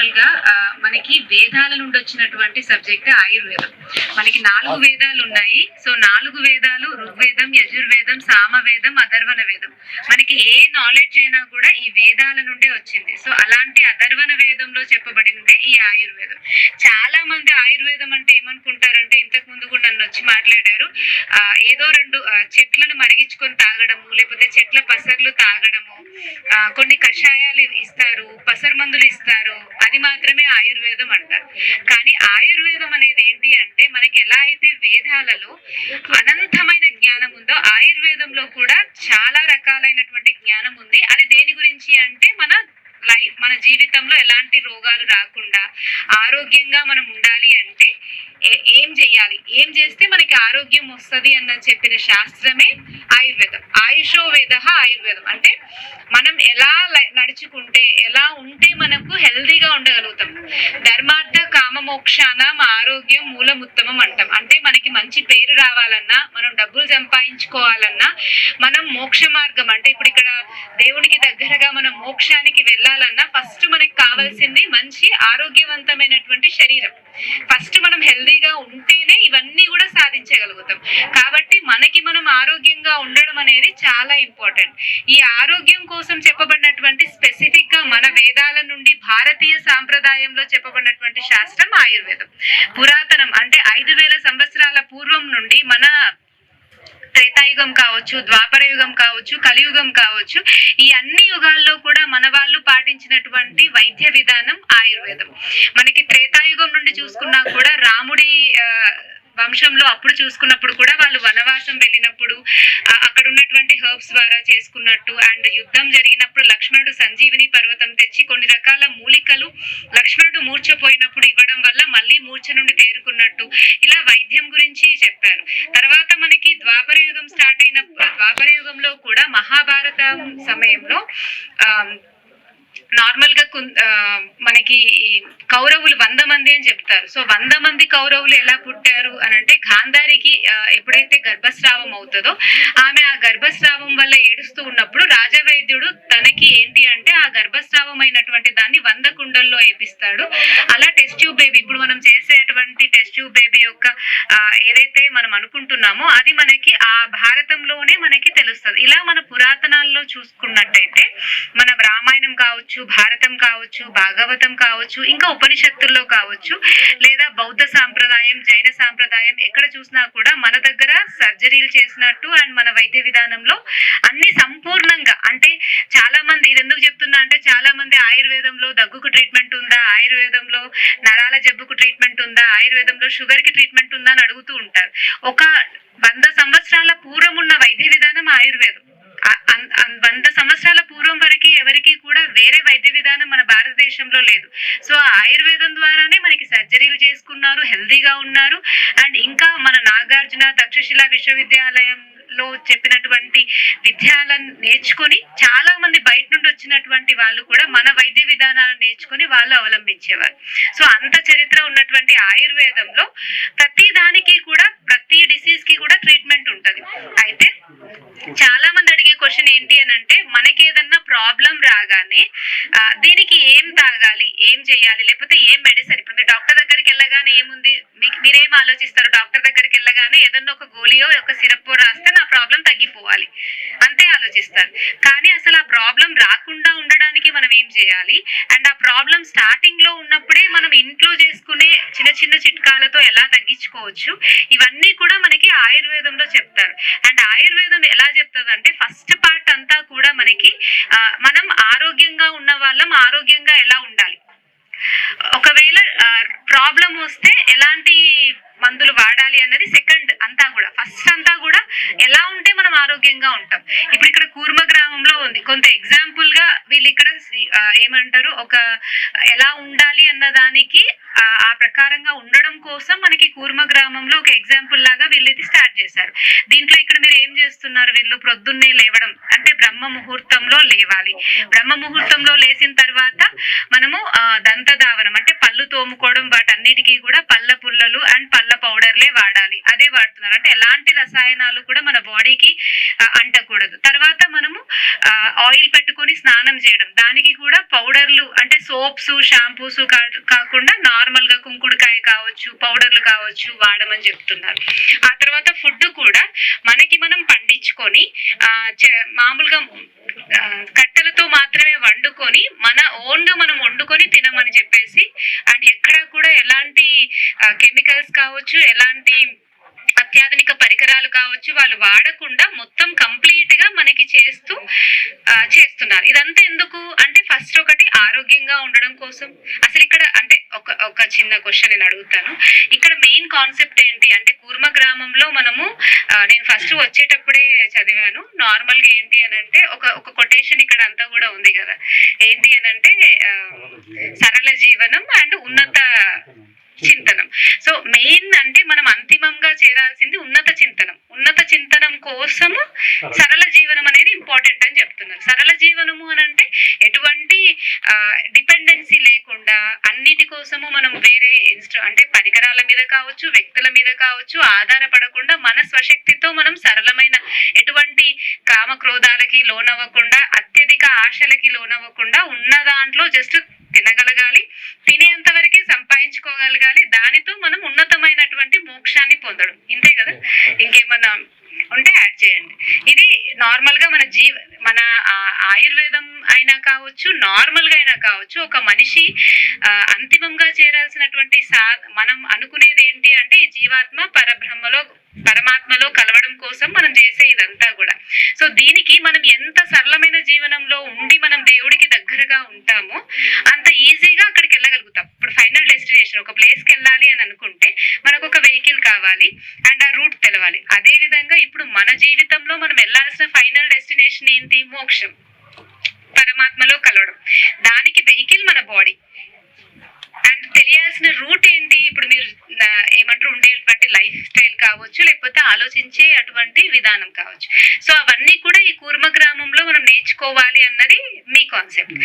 Normal గా మనకి వేదాల నుండి వచ్చినటువంటి సబ్జెక్ట్ ఆయుర్వేదం. మనకి 4 వేదాలు ఉన్నాయి. సో 4 వేదాలు ఋగ్వేదం, యజుర్వేదం, సామవేదం, అథర్వణ వేదం. మనకి ఏ నాలెడ్జ్ అయినా కూడా ఈ వేదాల నుండే వచ్చింది. సో అలాంటి అథర్వణ వేదంలో చెప్పబడిందే ఈ ఆయుర్వేదం. చాలా మంది ఆయుర్వేదం అంటే ఏమనుకుంటారంటే, ఇంతకు ముందు కూడా నన్ను వచ్చి మాట్లాడారు, ఏదో 2 చెట్లను మరిగించుకొని తాగడము, లేకపోతే చెట్ల పసర్లు తాగడము, కొన్ని కషాయాలు ఇస్తారు, పసరు మందులు ఇస్తారు, అది మాత్రమే ఆయుర్వేదం అంటారు. కానీ ఆయుర్వేదం అనేది ఏంటి అంటే, మనకి ఎలా అయితే వేదాలలో అనంతమైన జ్ఞానం ఉందో ఆయుర్వేదంలో కూడా చాలా రకాలైనటువంటి జ్ఞానం ఉంది. అది దేని గురించి అంటే, మన జీవితంలో ఎలాంటి రోగాలు రాకుండా ఆరోగ్యంగా మనం ఉండాలి అంటే ఏం చెయ్యాలి, ఏం చేస్తే మనకి ఆరోగ్యం వస్తుంది అన్నది చెప్పిన శాస్త్రమే ఆయుర్వేదం. ఆయుషో వేద ఆయుర్వేదం అంటే మనం ఎలా నడుచుకుంటే, ఎలా ఉంటే మనకు హెల్దీగా ఉండగలుగుతాం. ధర్మార్థ కామ మోక్షానం ఆరోగ్యం మూలముత్తమం అంటాం. అంటే మనకి మంచి పేరు రావాలన్నా, మనం డబ్బులు సంపాదించుకోవాలన్నా, మనం మోక్ష మార్గం అంటే ఇప్పుడు ఇక్కడ దేవునికి దగ్గరగా మనం మోక్షానికి వెళ్ళాలన్నా ఫస్ట్ మనకి కావాల్సింది మంచి ఆరోగ్యవంతమైనటువంటి శరీరం. ఫస్ట్ మనం హెల్దీగా ఉంటేనే ఇవన్నీ కూడా సాధించగలుగుతాం. కాబట్టి మనకి మనం ఆరోగ్యంగా ఉండడం అనేది చాలా ఇంపార్టెంట్. ఈ ఆరోగ్యం కోసం చెప్పబడినటువంటి స్పెసిఫిక్ గా మన వేదాల నుండి భారతీయ సాంప్రదాయంలో చెప్పబడినటువంటి శాస్త్రం ఆయుర్వేదం. పురాతనం అంటే 5000 సంవత్సరాల పూర్వం నుండి మన త్రేతాయుగం కావచ్చు, ద్వాపర యుగం కావచ్చు, కలియుగం కావచ్చు, ఈ అన్ని యుగాల్లో కూడా మన వాళ్ళు పాటించినటువంటి వైద్య విధానం ఆయుర్వేదం. మనకి త్రేతాయుగం నుండి చూసుకున్నా కూడా రాముడి వంశంలో అప్పుడు చూసుకున్నప్పుడు కూడా వాళ్ళు వనవాసం వెళ్ళినప్పుడు అక్కడ ఉన్నటువంటి హర్బ్స్ ద్వారా చేసుకున్నట్టు, అండ్ యుద్ధం జరిగినప్పుడు లక్ష్మణుడు సంజీవిని పర్వతం తెచ్చి కొన్ని రకాల మూలికలు లక్ష్మణుడు మూర్ఛపోయినప్పుడు ఇవ్వడం వల్ల మళ్ళీ మూర్ఛ నుండి తేరుకున్నట్టు, ఇలా వైద్యం గురించి చెప్పారు. తర్వాత మనకి ద్వాపర యుగం స్టార్ట్ అయిన ద్వాపర యుగంలో కూడా మహాభారతం సమయంలో నార్మల్ గా మనకి కౌరవులు 100 మంది అని చెప్తారు. సో 100 మంది కౌరవులు ఎలా పుట్టారు అని అంటే, గాంధారికి ఎప్పుడైతే గర్భస్రావం అవుతుందో ఆమె ఆ గర్భస్రావం వల్ల ఏడుస్తూ ఉన్నప్పుడు రాజవైద్యుడు తనకి ఏంటి అంటే ఆ గర్భస్రావం అయినటువంటి దాన్ని 100 కుండల్లో వేపిస్తాడు. అలా టెస్ట్ ట్యూబ్ బేబీ, ఇప్పుడు మనం చేసేటువంటి టెస్ట్ ట్యూబ్ బేబీ యొక్క ఏదైతే మనం అనుకుంటున్నామో అది మనకి ఆ భారతంలోనే మనకి తెలుస్తుంది. ఇలా మన పురాతనాల్లో చూసుకున్నట్టయితే మన రామాయణం కావచ్చు, భారతం కావచ్చు, భాగవతం కావచ్చు, ఇంకా ఉపనిషత్తుల్లో కావచ్చు, లేదా బౌద్ధ సాంప్రదాయం, జైన సాంప్రదాయం, ఎక్కడ చూసినా కూడా మన దగ్గర సర్జరీలు చేసినట్టు అండ్ మన వైద్య విధానంలో అన్ని సంపూర్ణంగా, అంటే చాలా మంది ఇది ఎందుకు చెప్తున్నా అంటే, చాలా మంది ఆయుర్వేదంలో దగ్గుకు ట్రీట్మెంట్ ఉందా, ఆయుర్వేదంలో నరాల జబ్బుకు ట్రీట్మెంట్ ఉందా, ఆయుర్వేదంలో షుగర్ కి ట్రీట్మెంట్ ఉందా అని అడుగుతూ ఉంటారు. ఒక 100 సంవత్సరాల పూర్వం ఉన్న వైద్య విధానం ఆయుర్వేదం. 100 సంవత్సరాల పూర్వం వరకు ఎవరికి కూడా వేరే వైద్య విధానం మన భారతదేశంలో లేదు. సో ఆయుర్వేదం ద్వారానే మనకి సర్జరీలు చేసుకున్నారు, హెల్దీగా ఉన్నారు. అండ్ ఇంకా మన నాగార్జున తక్షశిల విశ్వవిద్యాలయంలో చెప్పినటువంటి విద్యాలను నేర్చుకొని చాలా మంది బయట నుండి వచ్చినటువంటి వాళ్ళు కూడా మన వైద్య విధానాలను నేర్చుకొని వాళ్ళు అవలంబించేవారు. సో అంత చరిత్ర ఉన్నటువంటి ఆయుర్వేదంలో ప్రతి దానికి కూడా, ప్రతి డిసీజ్ కి కూడా ట్రీట్మెంట్ ఉంటుంది. అయితే చాలా మంది అడిగే క్వశ్చన్ ఏంటి అని అంటే, మనకి ఏదన్నా ప్రాబ్లం రాగానే దీనికి ఏం తాగాలి, ఏం చేయాలి, లేకపోతే ఏం మెడిసిన్. ఇప్పుడు మీరు డాక్టర్ దగ్గరికి వెళ్ళగానే ఏముంది, మీరేం ఆలోచిస్తారు? డాక్టర్ దగ్గరికి వెళ్ళగానే ఏదన్నా ఒక గోలియో ఒక సిరప్ రాస్తే నా ప్రాబ్లం తగ్గిపోవాలి అంతే ఆలోచిస్తారు. కానీ అసలు ఆ ప్రాబ్లం రాకుండా ఉండడానికి మనం ఏం చేయాలి, అండ్ ఆ ప్రాబ్లం స్టార్టింగ్ లో ఉన్నప్పుడే మనం ఇంట్లో చేసుకునే చిన్న చిన్న చిట్కాలతో ఎలా తగ్గించుకోవచ్చు, ఇవన్నీ కూడా మనకి ఆయుర్వేదంలో చెప్తారు. అండ్ ఆయుర్వేదం ఎలా చెప్తుంది అంటే, ఫస్ట్ పార్ట్ అంతా కూడా మనకి మనం ఆరోగ్యంగా ఉన్న వాళ్ళం ఆరోగ్యంగా ఎలా ఉండాలి, ఒకవేళ ప్రాబ్లం వస్తే ఎలాంటి మందులు వాడాలి అన్నది సెకండ్ అంతా కూడా. ఫస్ట్ అంతా కూడా ఎలా ఉంటే మనం ఆరోగ్యంగా ఉంటాం. ఇప్పుడు ఇక్కడ కూర్మ గ్రామంలో ఉంది, కొంత ఎగ్జాంపుల్ గా వీళ్ళు ఇక్కడ ఏమంటారు, ఒక ఎలా ఉండాలి అన్న దానికి ఆ ప్రకారంగా ఉండడం కోసం మనకి కూర్మ గ్రామంలో ఒక ఎగ్జాంపుల్ లాగా వీళ్ళు ఇది స్టార్ట్ చేశారు. దీంట్లో ఇక్కడ మీరు ఏం చేస్తున్నారు, వీళ్ళు ప్రొద్దున్నే లేవడం అంటే బ్రహ్మ ముహూర్తంలో లేవాలి. బ్రహ్మ ముహూర్తంలో లేచిన తర్వాత మనము దంతధావనం అంటే పళ్ళు తోముకోవడం, వాటన్నిటికీ కూడా పళ్ళ పుల్లలు అండ్ పళ్ళ పౌడర్లే వాడాలి. అదే వాడుతున్నారు. అంటే ఎలాంటి రసాయనాలు కూడా మన బాడీకి అంటకూడదు. తర్వాత మనము ఆయిల్ పెట్టుకొని స్నానం చేయడం, దానికి కూడా పౌడర్లు అంటే సోప్స్ షాంపూస్ కాకుండా నార్మల్ గా కుంకుడుకాయ కావచ్చు, పౌడర్లు కావచ్చు వాడమని చెప్తున్నారు. ఆ తర్వాత ఫుడ్ కూడా మనకి మనం పండించుకొని మామూలుగా కట్టెలతో మాత్రమే వండుకొని మన ఓన్ గా మనం వండుకొని తినమని చెప్పేసి, అండ్ ఎక్కడా కూడా ఎలాంటి కెమికల్స్ కావచ్చు, ఎలాంటి అత్యాధునిక పరికరాలు కావచ్చు వాళ్ళు వాడకుండా మొత్తం కంప్లీట్ గా మనకి చేస్తున్నారు. ఇదంతా ఎందుకు అంటే ఫస్ట్ ఒకటి ఆరోగ్యంగా ఉండడం కోసం. అసలు ఇక్కడ అంటే ఒక చిన్న క్వశ్చన్ నేను అడుగుతాను. ఇక్కడ మెయిన్ కాన్సెప్ట్ ఏంటి అంటే కూర్మ గ్రామంలో మనము నేను ఫస్ట్ వచ్చేటప్పుడే చదివాను. నార్మల్ గా ఏంటి అని అంటే ఒక కొటేషన్ ఇక్కడ అంతా కూడా ఉంది కదా, ఏంటి అని అంటే సరళ జీవనం అండ్ ఉన్నత చింతనం. సో మెయిన్ అంటే మనం అంతిమంగా చేరాల్సింది ఉన్నత చింతనం కోసము సరళ జీవనం అనేది ఇంపార్టెంట్ అని చెప్తున్నారు. సరళ జీవనము అని అంటే ఎటువంటి డిపెండెన్సీ లేకుండా అన్నిటి కోసము మనం వేరే అంటే పరికరాల మీద కావచ్చు, వ్యక్తుల మీద కావచ్చు ఆధారపడకుండా మన స్వశక్తితో మనం సరళమైన ఎటువంటి కామక్రోధాలకి లోనవ్వకుండా, అత్యధిక ఆశలకి లోనవ్వకుండా ఉన్న దాంట్లో జస్ట్ తినగలగాలి, తినేంత వరకే సంపాదించుకోగలగాలి, దానితో మనం ఉన్నతమైనటువంటి మోక్షాన్ని పొందడం. ఇంతే కదా, ఇంకేమన్నా ఉంటే యాడ్ చేయండి. ఇది నార్మల్ గా మన ఆయుర్వేదం అయినా కావచ్చు, నార్మల్ గా అయినా కావచ్చు, ఒక మనిషి అంతిమంగా చేరాల్సినటువంటి మనం అనుకునేది ఏంటి అంటే ఈ జీవాత్మ పరమాత్మలో కలవడం కోసం మనం చేసే ఇదంతా కూడా. సో దీనికి మనం ఎంత సరళమైన జీవనంలో ఉండి మనం దేవుడికి దగ్గరగా ఉంటామో అంత ఈజీగా అక్కడికి వెళ్ళగలుగుతాం. ఇప్పుడు ఫైనల్ డెస్టినేషన్ ఒక ప్లేస్కి వెళ్ళాలి అని అనుకుంటే మనకు ఒక వెహికల్ కావాలి అండ్ ఆ రూట్ తెలవాలి. అదే విధంగా ఇప్పుడు మన జీవితంలో మనం వెళ్ళాల్సిన ఫైనల్ డెస్టినేషన్ ఏంటి? మోక్షం, పరమాత్మలో కలవడం. దానికి వెహికల్ మన బాడీ. అండ్ తెలియాల్సిన రూట్ ఏంటి? ఇప్పుడు మీరు ఏమంటారు ఉండేటువంటి లైఫ్ స్టైల్ కావచ్చు, లేకపోతే ఆలోచించే అటువంటి విధానం కావచ్చు. సో అవన్నీ కూడా ఈ కూర్మ గ్రామంలో మనం నేర్చుకోవాలి అన్నది మీ కాన్సెప్ట్.